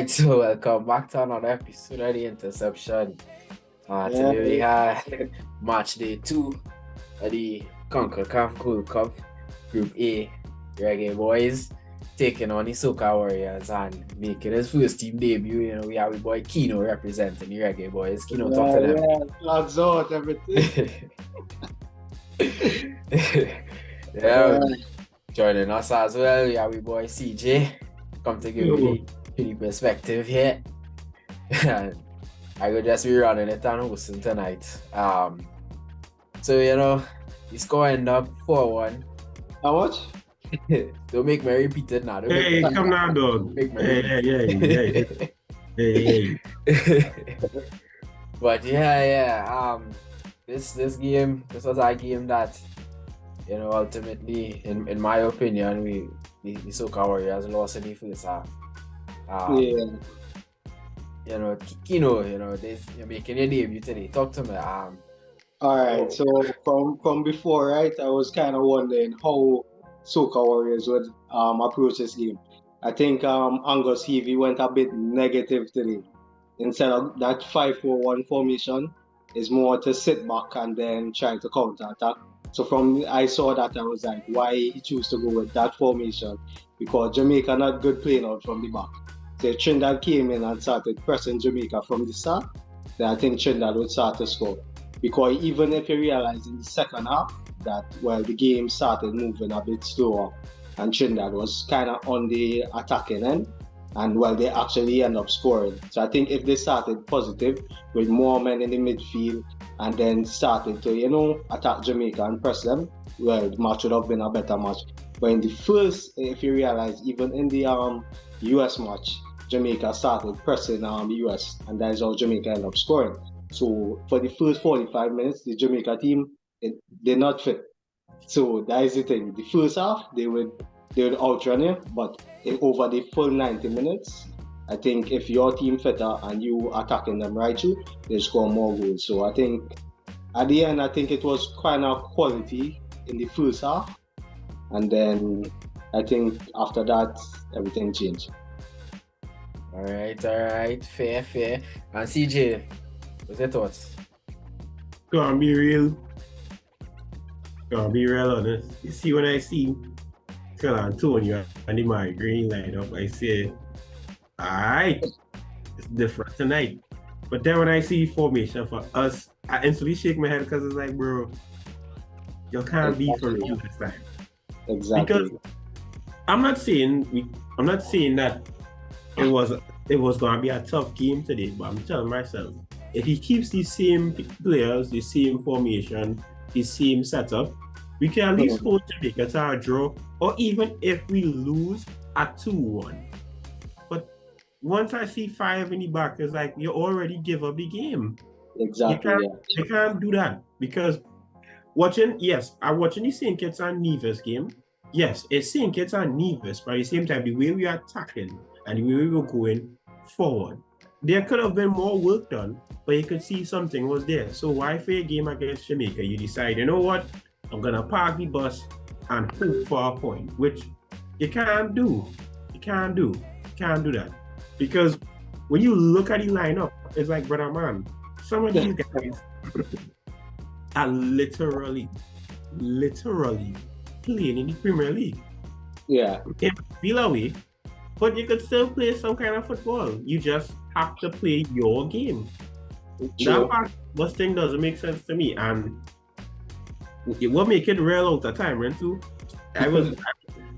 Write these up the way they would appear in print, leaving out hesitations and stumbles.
Alright, so welcome back to another episode of the Interception. Today we had match day 2 of the CONCACAF Gold Cup, Group A, Reggae Boyz taking on the Soca Warriors and making his first team debut. You know, we have the boy Akeino representing the Reggae Boyz. Akeino, talk to them. Flags out, everything. Joining us as well, we have the boy CJ. Come to give you the perspective here. And I could just be running it and hosting tonight. So you know, the score ended up 4-1. How much? Don't make me repeat it now. Hey, come now, dog. Hey. But this was a game that, you know, ultimately, in my opinion, the Soca Warriors lost in the first half. You know, Kino, you're making your debut today. Talk to me. Alright, so from before, right, I was kind of wondering how Soca Warriors would approach this game. I think Angus Heavy went a bit negative today. Instead of that 5-4-1 formation, is more to sit back and then try to counter attack. So I saw that, I was like, why he choose to go with that formation? Because Jamaica not good playing out from the back. So if Trinidad came in and started pressing Jamaica from the start, then I think Trinidad would start to score. Because even if you realize in the second half that, well, the game started moving a bit slower and Trinidad was kind of on the attacking end, and well, they actually end up scoring. So I think if they started positive with more men in the midfield and then started to, you know, attack Jamaica and press them, well, the match would have been a better match. But in the first, if you realize, even in the US match, Jamaica started pressing the US, and that is how Jamaica ended up scoring. So for the first 45 minutes, the Jamaica team, they're not fit. So that is the thing. The first half, they would outrun you, but over the full 90 minutes, I think if your team fitter and you attacking them right through, they score more goals. So I think at the end, I think it was kind of quality in the first half, and then I think after that, everything changed. All right, fair. And CJ, what's your thoughts? Gonna be real honest. You see, when I see Phil Antonio and the green lineup, I say, alright, it's different tonight. But then when I see formation for us, I instantly shake my head because it's like, bro, you can't be for real this time. Exactly. Because I'm not saying that it was gonna be a tough game today, but I'm telling myself, if he keeps the same players, the same formation, the same setup, we can at least hold Jamaica to a draw, or even if we lose at 2-1. But once I see 5 in the back, it's like you already give up the game. Exactly. You can't do that, because watching the St. Kitts and Nevis game, yes, it's St. Kitts and Nevis, but at the same time, the way we are attacking and the way we were going forward, there could have been more work done, but you could see something was there. So why for a game against Jamaica, you decide, you know what, I'm gonna park the bus and hope for a point, which you can't do. You can't do that. Because when you look at the lineup, it's like, brother man, some of these guys are literally playing in the Premier League. Yeah. You can feel away, but you could still play some kind of football. You just have to play your game. That part, this thing doesn't make sense to me, and it will make it real out of time, right? Too. I was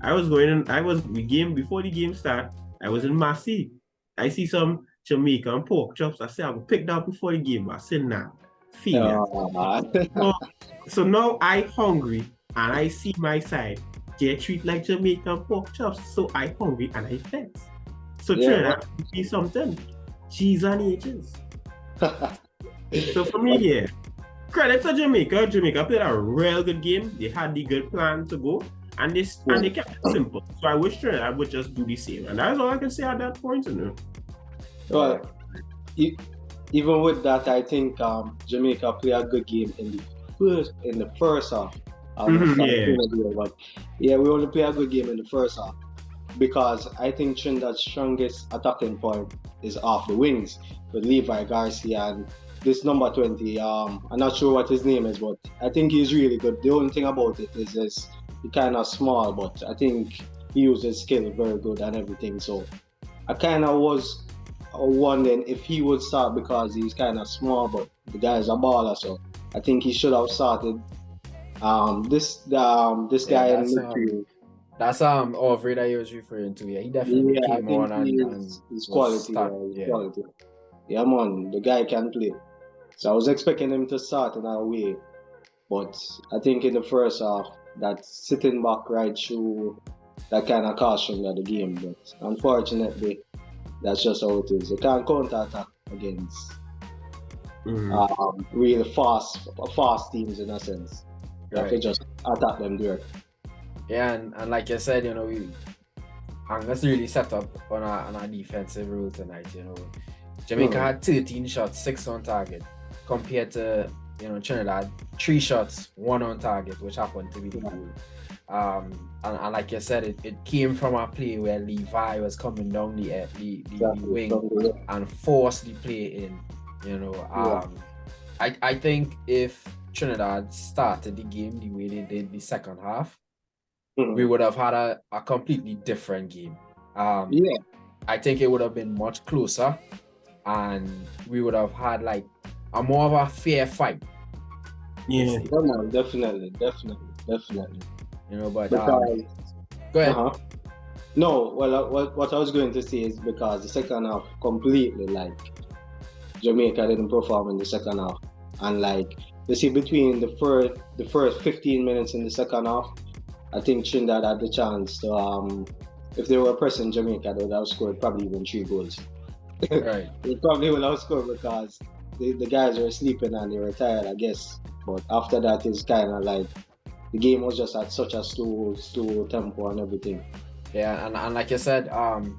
the game before the game start. I was in Massy. I see some Jamaican pork chops. I say I will pick that up before the game. I said nah, feel it. So now I hungry and I see my side. They treat like Jamaican pork chops, so I hungry and I fence. So Trinidad see something. Cheese and H's. So for me, credit to Jamaica. Jamaica played a real good game. They had the good plan to go, and they kept it simple. So I wish Trinidad would just do the same, and that's all I can say at that point. Well, even with that, I think Jamaica played a good game in the first half. We only played a good game in the first half. because I think Trinidad's strongest attacking point is off the wings with Levi Garcia and this number 20. I'm not sure what his name is, but I think he's really good. The only thing about it is he's kind of small, but I think he uses skill very good and everything. So I kind of was wondering if he would start because he's kind of small, but the guy's a baller, so I think he should have started. This guy in midfield. That's Aubrey that he was referring to. Yeah, he definitely came on and his quality. Quality. Yeah, man, the guy can play. So I was expecting him to start in our way, but I think in the first half, that sitting back right through that kind of cost him the game. But unfortunately, that's just how it is. You can't counter-attack against really fast teams in a sense. You have to just attack them there. Yeah, and like you said, you know, Angus really set up on a defensive role tonight, you know. Jamaica had 13 shots, 6 on target, compared to, you know, Trinidad, 3 shots, 1 on target, which happened to be the goal. And like you said, it came from a play where Levi was coming down the wing and forced the play in, you know. I think if Trinidad started the game the way they did the second half, we would have had a completely different game. I think it would have been much closer and we would have had like a more of a fair fight. Yeah, definitely. You know, but go ahead. No, well, what I was going to say is because the second half completely, like, Jamaica didn't perform in the second half, and like you see between the first 15 minutes in the second half, I think Trinidad had the chance to if they were pressing Jamaica, they would have scored probably even 3 goals. Right. They probably would have scored because the guys were sleeping and they were tired, I guess. But after that, it's kind of like the game was just at such a slow tempo and everything. Yeah, and like you said,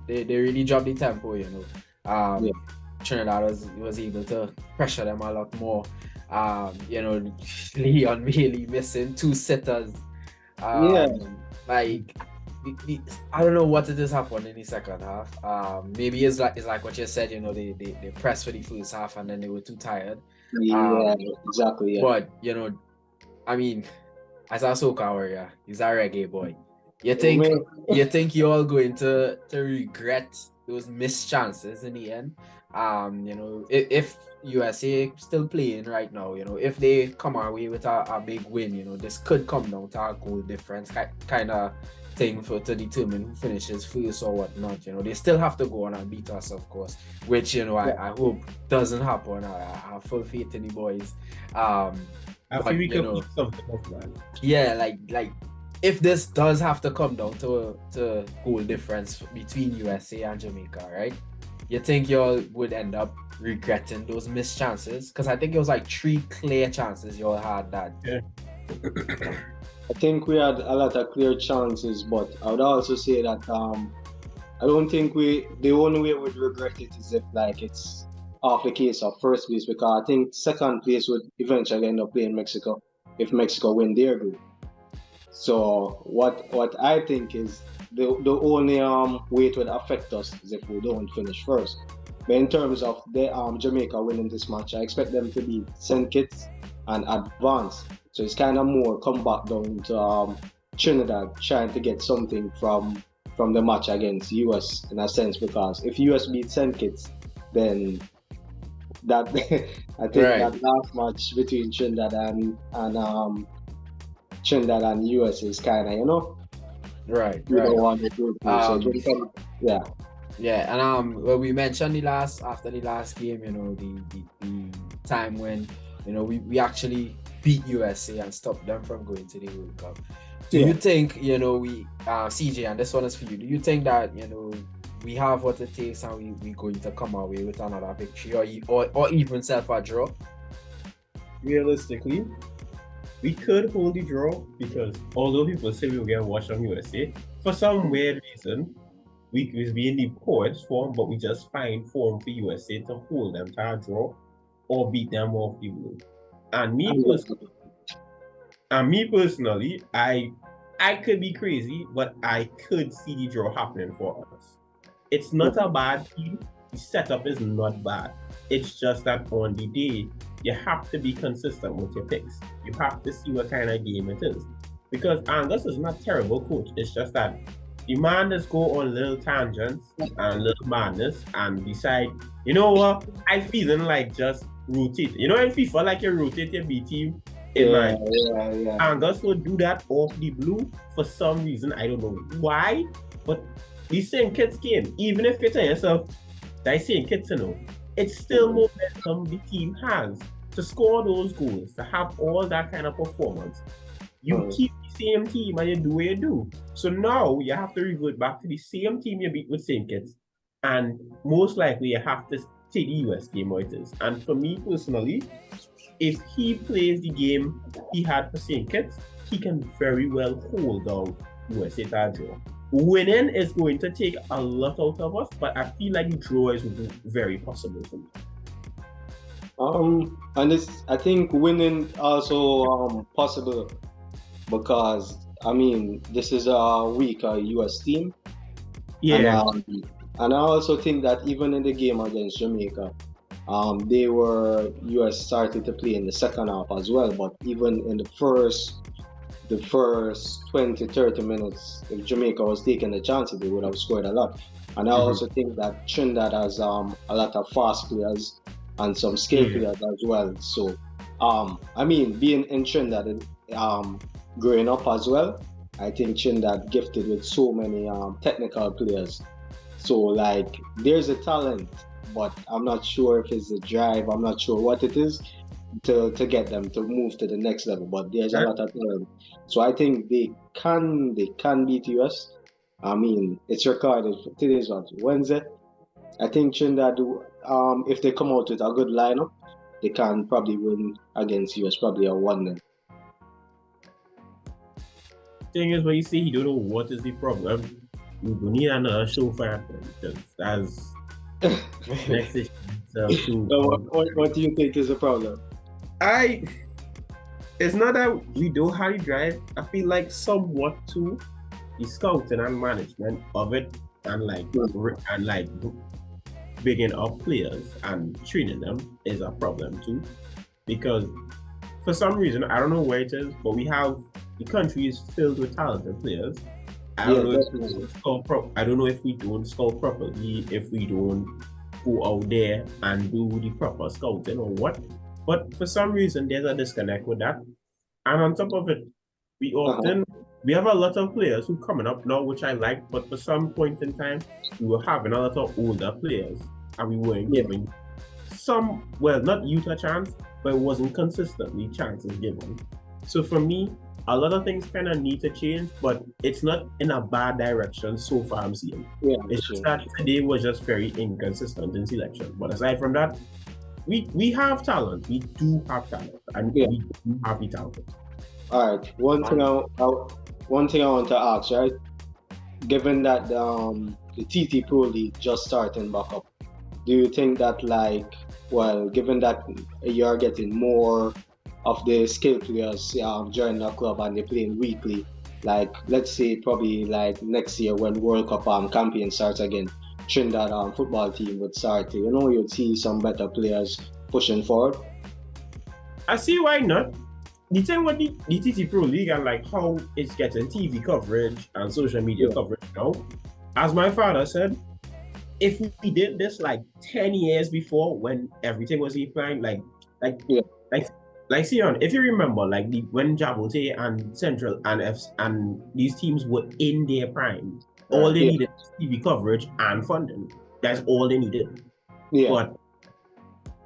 they really dropped the tempo, you know. Trinidad was able to pressure them a lot more. You know, Leon really missing 2 sitters. Like I don't know what it is happened in the second half. Maybe it's like what you said, you know, they pressed for the first half and then they were too tired. Exactly. Yeah. But you know, I mean, as a Soca warrior, he's a reggae boy. You think you're all going to regret those missed chances in the end? You know, if USA still playing right now, you know, if they come away with a big win, you know, this could come down to a goal difference kind of thing to determine who finishes first or whatnot. You know, they still have to go on and beat us, of course, which, you know, I hope doesn't happen. I have full faith in the boys. I feel we can keep something off, man. Yeah, like if this does have to come down to goal difference between USA and Jamaica, right? You think y'all would end up regretting those missed chances? Because I think it was like 3 clear chances y'all had that. Yeah. I think we had a lot of clear chances, but I would also say that I don't think the only way we'd regret it is if like it's off the case of first place, because I think second place would eventually end up playing Mexico if Mexico win their group. So what I think is the only way it would affect us is if we don't finish first. But in terms of the Jamaica winning this match, I expect them to be send kits and advance. So it's kind of more come back down to Trinidad trying to get something from the match against US in a sense, because if US beat St. Kitts, then that I think that last match between Trinidad and US is kind of, you know, right. Don't want to do it. Yeah, and well, we mentioned after the last game, you know, the time when, you know, we actually beat USA and stopped them from going to the World Cup. Do you think, you know, we CJ, and this one is for you, do you think that, you know, we have what it takes and we going to come away with another victory or even self a draw? Realistically, we could hold the draw, because although people say we will get washed on USA, for some weird reason, we was being the poets form, but we just find form for USA to hold them to a draw or beat them off the road. And me personally, I I could be crazy, but I could see the draw happening for us. It's not a bad team. The setup is not bad. It's just that on the day, you have to be consistent with your picks. You have to see what kind of game it is. Because Angus is not a terrible coach. It's just that the man just go on little tangents and little madness and decide, you know what, I feeling like just rotate. You know in FIFA, like you rotate your B team. Angus would do that off the blue for some reason. I don't know why, but these same kids came. Even if you tell yourself, that same kids, you know, it's still momentum the team has to score those goals, to have all that kind of performance. You keep the same team and you do what you do. So now you have to revert back to the same team you beat with same kids. And most likely you have to take the US game what it is. And for me personally, if he plays the game he had for St. Kitts, he can very well hold down USA that draw. Winning is going to take a lot out of us, but I feel like the draw is very possible for me. And I think winning also possible because I mean this is a weaker US team. Yeah. And I also think that even in the game against Jamaica, US started to play in the second half as well, but even in the first 20-30 minutes, if Jamaica was taking the chances, they would have scored a lot. And I also think that Trinidad has a lot of fast players and some skilled players as well. So I mean, being in Trinidad, growing up as well, I think Trinidad gifted with so many technical players. So like there's a talent, but I'm not sure if it's a drive. I'm not sure what it is to get them to move to the next level. But there's a lot of talent. So I think they can beat US. I mean, it's recorded. Today's what, Wednesday. I think Trinidad, if they come out with a good lineup, they can probably win against US, probably a 1-0. Thing is, when you say you don't know what is the problem, we need another show for that because that's next issue. What do you think is the problem? It's not that we don't have the drive. I feel like somewhat too the scouting and management of it and bigging up players and training them is a problem too. Because for some reason, I don't know where it is, but the country is filled with talented players. I don't know if we don't scout properly, if we don't go out there and do the proper scouting or what. But for some reason, there's a disconnect with that. And on top of it, we have a lot of players who coming up now, which I like, but for some point in time, we were having a lot of older players and we weren't giving some, well, not youth a chance, but it wasn't consistently chances given. So for me, a lot of things kind of need to change, but it's not in a bad direction so far I'm seeing. It's just that today was just very inconsistent in selection. But aside from that, we have talent. We do have talent, and we do have the talent. All right. One thing I want to ask, right? Given that the TT Pro League just starting back up, do you think that given that you're getting more of the skilled players join the club and they're playing weekly, like let's say probably like next year when World Cup campaign starts again, Trinidad football team would start to, you'd see some better players pushing forward? I see why not. The thing with the TT Pro League and like how it's getting TV coverage and social media coverage now, as my father said, if we did this like 10 years before when everything was flying, like Sion, if you remember, like when Jabote and Central and these teams were in their prime, all they needed was TV coverage and funding. That's all they needed. But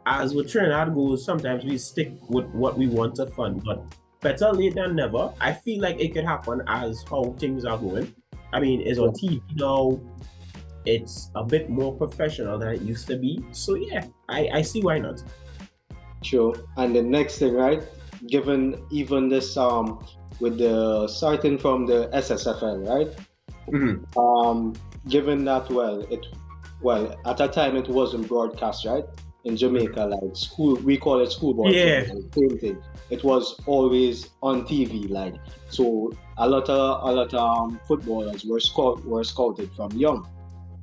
as with Trinidad goes, sometimes we stick with what we want to fund. But better late than never. I feel like it could happen as how things are going. I mean, it's on TV now. It's a bit more professional than it used to be. So yeah, I see why not. Sure. And the next thing, right? Given even this with the starting from the SSFL, right? Given that at that time it wasn't broadcast, right? in Jamaica, like school, we call it schoolboy Yeah. football, same thing. It was always on TV, like, so a lot of footballers were scouted from young.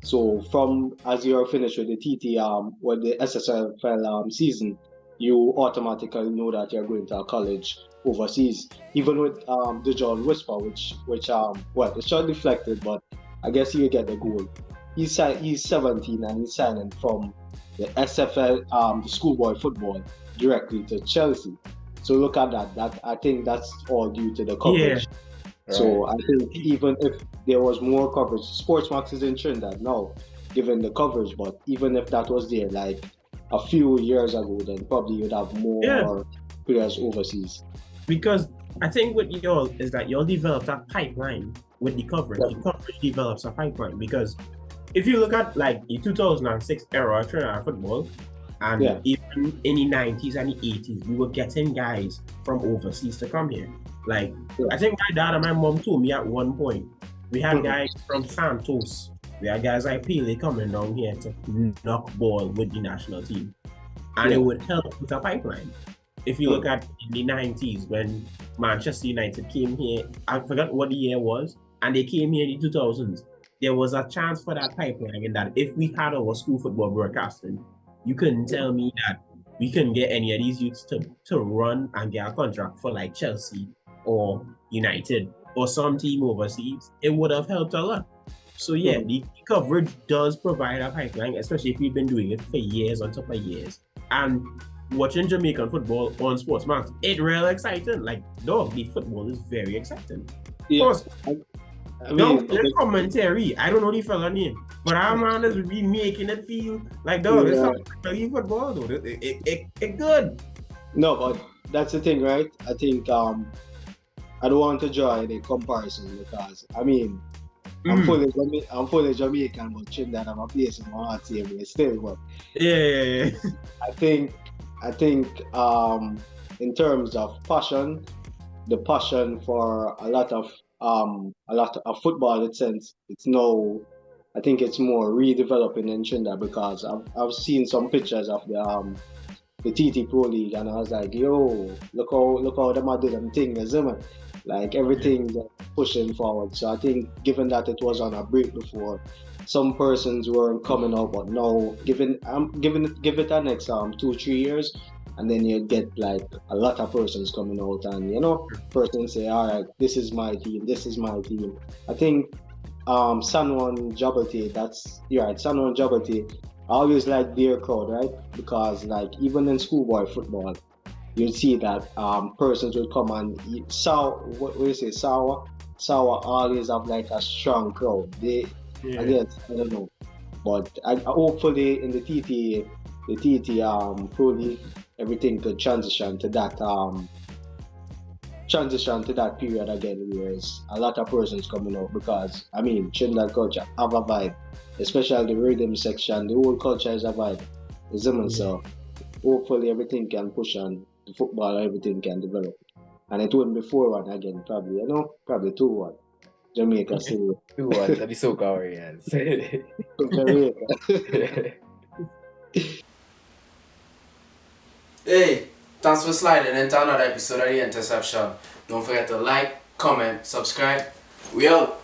So from as you're finished with the TT with the SSFL season, you automatically know that you're going to a college overseas. Even with the John Whisper, which well, it's not deflected, but I guess you get the goal. He's 17 and he's signing from the SFL, the schoolboy football, directly to Chelsea. So look at that. That I think that's all due to the coverage. Yeah. So I think even if there was more coverage, Sportsmax is in Trinidad now, given the coverage. But even if that was there, like a few years ago, then probably you'd have more players overseas. Because I think what y'all is that y'all developed a pipeline with the coverage. The coverage develops a pipeline because if you look at like the 2006 era of Trinidad football, and even in the 90s and the 80s, we were getting guys from overseas to come here. Like, I think my dad and my mom told me at one point, we had guys from Santos. We had guys like Pele coming down here to knock ball with the national team. And it would help with a pipeline. If you look at in the 90s when Manchester United came here, I forgot what the year was, and they came here in the 2000s, there was a chance for that pipeline in that if we had our school football broadcasting, you couldn't tell me that we couldn't get any of these youths to run and get a contract for like Chelsea or United or some team overseas. It would have helped a lot. So yeah, the coverage does provide a pipeline, especially if we've been doing it for years on top of years. And watching Jamaican football on Sportsmax, it's real exciting. Like, dog, the football is very exciting. Yeah. Of course, the commentary, I don't know the fella name, but our man is really making it feel like, dog, it's not really football, though. It's good. No, but that's the thing, right? I think I don't want to draw any comparison because I mean I'm fully Jamaican, but Trinidad have a place in my heart still. But yeah. I think in terms of passion, the passion for a lot of football, it's now, I think it's more redeveloping in Trinidad because I've seen some pictures of the TT Pro League and I was like, yo, look how them are doing them thing, isn't it? Like everything pushing forward. So I think given that it was on a break before, some persons weren't coming out, but now give it the next 2-3 years, and then you get like a lot of persons coming out, and persons say, all right, this is my team. I think San Juan Jabate, San Juan Jabate, I always like their crowd, right? Because like even in schoolboy football, you'd see that persons would come and Sawa always have like a strong crowd. I guess, I don't know. But hopefully in the TT Pro League, everything could transition to that period again, where a lot of persons coming out, because I mean Trinidad culture have a vibe, especially the rhythm section. The whole culture is a vibe. So hopefully everything can push on the football, everything can develop. And it wouldn't be 4-1 again, probably, probably 2-1. Jamaica still 2-1 to the Soca Warriors. Hey, thanks for sliding into another episode of the Interception. Don't forget to like, comment, subscribe. We out.